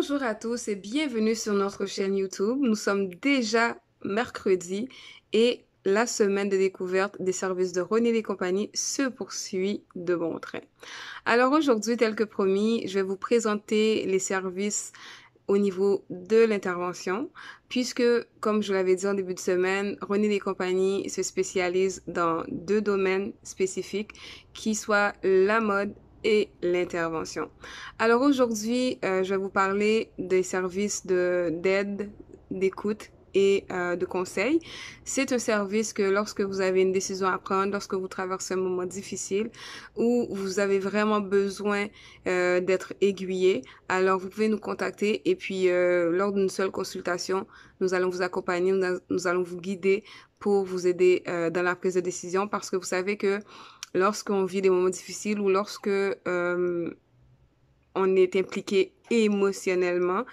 Bonjour à tous et bienvenue sur notre chaîne YouTube. Nous sommes déjà mercredi et la semaine de découverte des services de René et compagnie se poursuit de bon train. Alors aujourd'hui, tel que promis, je vais vous présenter les services au niveau de l'intervention, puisque, comme je l'avais dit en début de semaine, René et compagnie se spécialise dans deux domaines spécifiques, qui soient la mode et l'intervention. Alors aujourd'hui, je vais vous parler des services d'aide, d'écoute et de conseil. C'est un service que lorsque vous avez une décision à prendre, lorsque vous traversez un moment difficile où vous avez vraiment besoin d'être aiguillé, alors vous pouvez nous contacter et puis lors d'une seule consultation, nous allons vous accompagner, nous allons vous guider pour vous aider dans la prise de décision parce que vous savez que lorsqu'on vit des moments difficiles ou lorsque on est impliqué émotionnellement,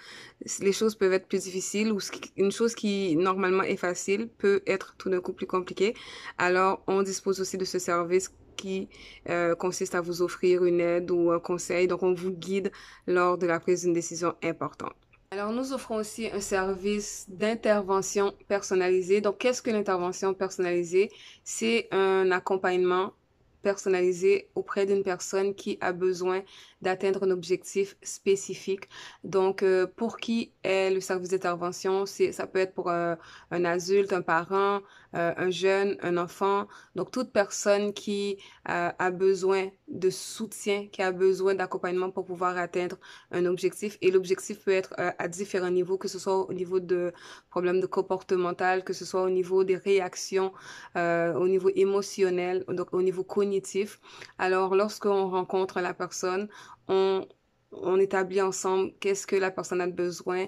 les choses peuvent être plus difficiles ou une chose qui normalement est facile peut être tout d'un coup plus compliquée. Alors, on dispose aussi de ce service qui consiste à vous offrir une aide ou un conseil. Donc, on vous guide lors de la prise d'une décision importante. Alors, nous offrons aussi un service d'intervention personnalisée. Donc, qu'est-ce que l'intervention personnalisée? C'est un accompagnement personnalisé auprès d'une personne qui a besoin d'atteindre un objectif spécifique. Donc, pour qui est le service d'intervention? Ça peut être pour un adulte, un parent, un jeune, un enfant. Donc, toute personne qui a besoin de soutien, qui a besoin d'accompagnement pour pouvoir atteindre un objectif. Et l'objectif peut être à différents niveaux, que ce soit au niveau de problèmes de comportemental, que ce soit au niveau des réactions, au niveau émotionnel, donc au niveau cognitif. Alors, lorsqu'on rencontre la personne, on établit ensemble qu'est-ce que la personne a besoin,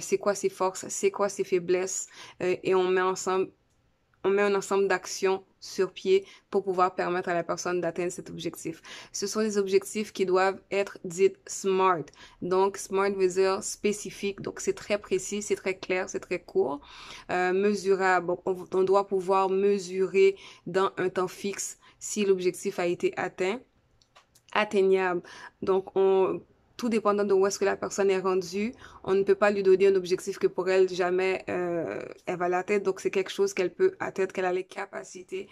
c'est quoi ses forces, c'est quoi ses faiblesses, et on met un ensemble d'actions sur pied pour pouvoir permettre à la personne d'atteindre cet objectif. Ce sont des objectifs qui doivent être dits SMART. Donc, SMART veut dire spécifique. Donc, c'est très précis, c'est très clair, c'est très court. Mesurable. Bon, on doit pouvoir mesurer dans un temps fixe si l'objectif a été atteint. Atteignable. Donc, tout dépendant de où est-ce que la personne est rendue, on ne peut pas lui donner un objectif que pour elle, jamais elle va l'atteindre. Donc, c'est quelque chose qu'elle peut atteindre, qu'elle a les capacités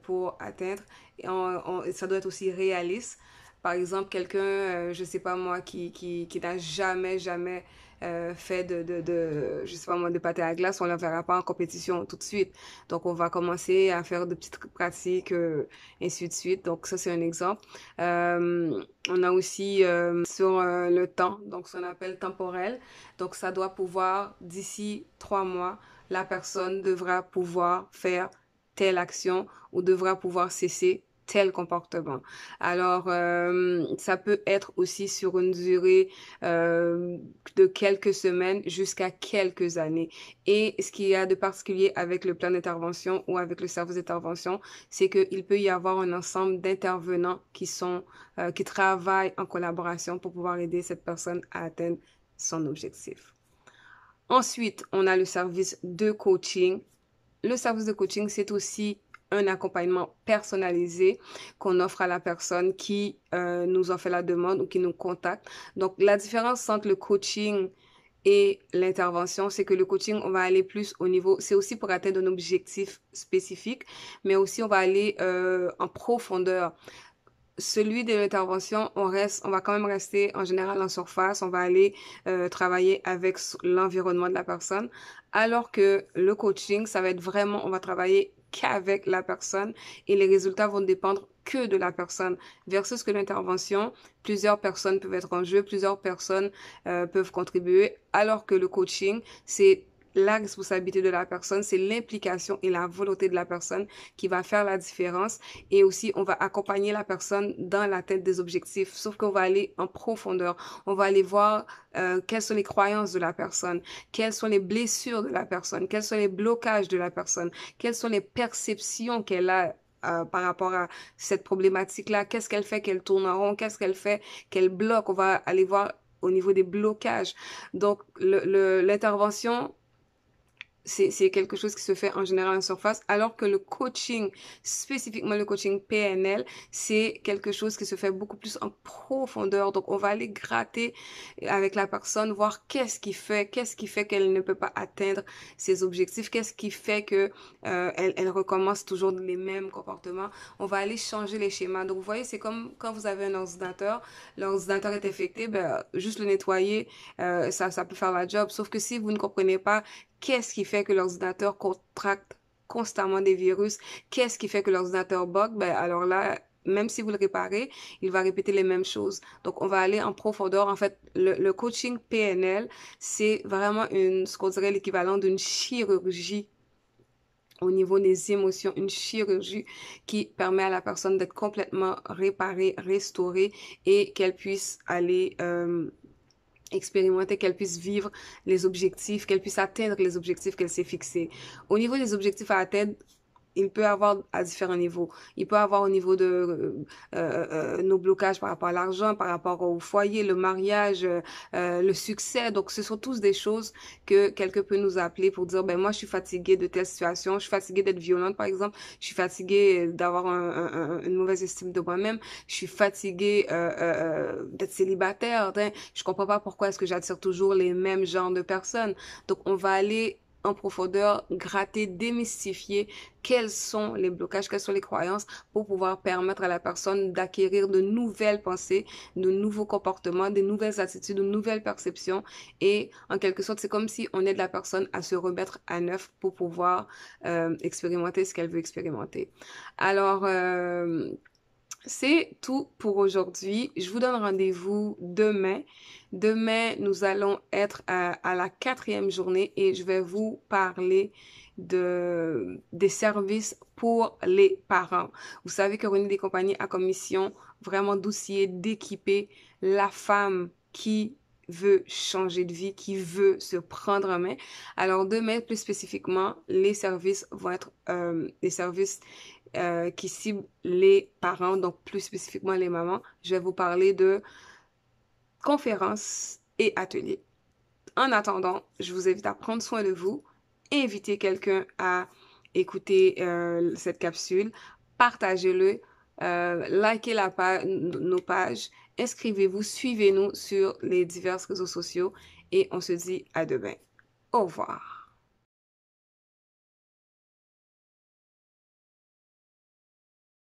pour atteindre. Et ça doit être aussi réaliste. Par exemple, quelqu'un, je sais pas moi, qui n'a jamais fait je sais pas moi, de pâté à glace, on ne le verra pas en compétition tout de suite. Donc, on va commencer à faire de petites pratiques, ainsi de suite. Donc, ça, c'est un exemple. On a aussi sur le temps, donc ce qu'on appelle temporel. Donc, ça doit pouvoir, d'ici 3 mois, la personne devra pouvoir faire telle action ou devra pouvoir cesser tel comportement. Alors, ça peut être aussi sur une durée de quelques semaines jusqu'à quelques années. Et ce qu'il y a de particulier avec le plan d'intervention ou avec le service d'intervention, c'est qu'il peut y avoir un ensemble d'intervenants qui travaillent en collaboration pour pouvoir aider cette personne à atteindre son objectif. Ensuite, on a le service de coaching. Le service de coaching, c'est aussi un accompagnement personnalisé qu'on offre à la personne qui nous en fait la demande ou qui nous contacte. Donc, la différence entre le coaching et l'intervention, c'est que le coaching, on va aller plus au niveau, c'est aussi pour atteindre un objectif spécifique, mais aussi on va aller en profondeur. Celui de l'intervention, on va quand même rester en général en surface, on va aller travailler avec l'environnement de la personne, alors que le coaching, ça va être vraiment, on va travailler qu'avec la personne et les résultats vont dépendre que de la personne, versus que l'intervention, plusieurs personnes peuvent être en jeu, plusieurs personnes peuvent contribuer, alors que le coaching, c'est la responsabilité de la personne, c'est l'implication et la volonté de la personne qui va faire la différence. Et aussi, on va accompagner la personne dans l'atteinte des objectifs, sauf qu'on va aller en profondeur. On va aller voir quelles sont les croyances de la personne, quelles sont les blessures de la personne, quels sont les blocages de la personne, quelles sont les perceptions qu'elle a par rapport à cette problématique-là. Qu'est-ce qu'elle fait qu'elle tourne en rond? Qu'est-ce qu'elle fait qu'elle bloque? On va aller voir au niveau des blocages. Donc, l'intervention c'est quelque chose qui se fait en général en surface, alors que le coaching, spécifiquement le coaching PNL, c'est quelque chose qui se fait beaucoup plus en profondeur. Donc, on va aller gratter avec la personne, voir qu'est-ce qui fait qu'elle ne peut pas atteindre ses objectifs, qu'est-ce qui fait que elle recommence toujours les mêmes comportements. On va aller changer les schémas. Donc, vous voyez, c'est comme quand vous avez un ordinateur, l'ordinateur est infecté, ben, juste le nettoyer, ça peut faire la job. Sauf que si vous ne comprenez pas qu'est-ce qui fait que l'ordinateur contracte constamment des virus? Qu'est-ce qui fait que l'ordinateur bug? Ben, alors là, même si vous le réparez, il va répéter les mêmes choses. Donc, on va aller en profondeur. En fait, le coaching PNL, c'est vraiment ce qu'on dirait l'équivalent d'une chirurgie au niveau des émotions, une chirurgie qui permet à la personne d'être complètement réparée, restaurée et qu'elle puisse aller expérimenter, qu'elle puisse vivre les objectifs, qu'elle puisse atteindre les objectifs qu'elle s'est fixés. Au niveau des objectifs à atteindre, il peut avoir à différents niveaux. Il peut avoir au niveau de nos blocages par rapport à l'argent, par rapport au foyer, le mariage, le succès. Donc, ce sont tous des choses que quelqu'un peut nous appeler pour dire, ben moi, je suis fatiguée de telle situation, je suis fatiguée d'être violente, par exemple, je suis fatiguée d'avoir une mauvaise estime de moi-même, je suis fatiguée d'être célibataire. Hein. Je comprends pas pourquoi est-ce que j'attire toujours les mêmes genres de personnes. Donc, on va aller en profondeur, gratter, démystifier quels sont les blocages, quelles sont les croyances pour pouvoir permettre à la personne d'acquérir de nouvelles pensées, de nouveaux comportements, de nouvelles attitudes, de nouvelles perceptions. Et en quelque sorte, c'est comme si on aide la personne à se remettre à neuf pour pouvoir expérimenter ce qu'elle veut expérimenter. Alors, c'est tout pour aujourd'hui. Je vous donne rendez-vous demain. Demain, nous allons être à la 4e journée et je vais vous parler des services pour les parents. Vous savez que René des compagnies a comme mission vraiment d'outiller, d'équiper la femme qui veut changer de vie, qui veut se prendre en main. Alors demain, plus spécifiquement, les services vont être des services qui cible les parents, donc plus spécifiquement les mamans. Je vais vous parler de conférences et ateliers. En attendant, je vous invite à prendre soin de vous, inviter quelqu'un à écouter cette capsule, partagez-le, likez nos pages, inscrivez-vous, suivez-nous sur les divers réseaux sociaux et on se dit à demain. Au revoir.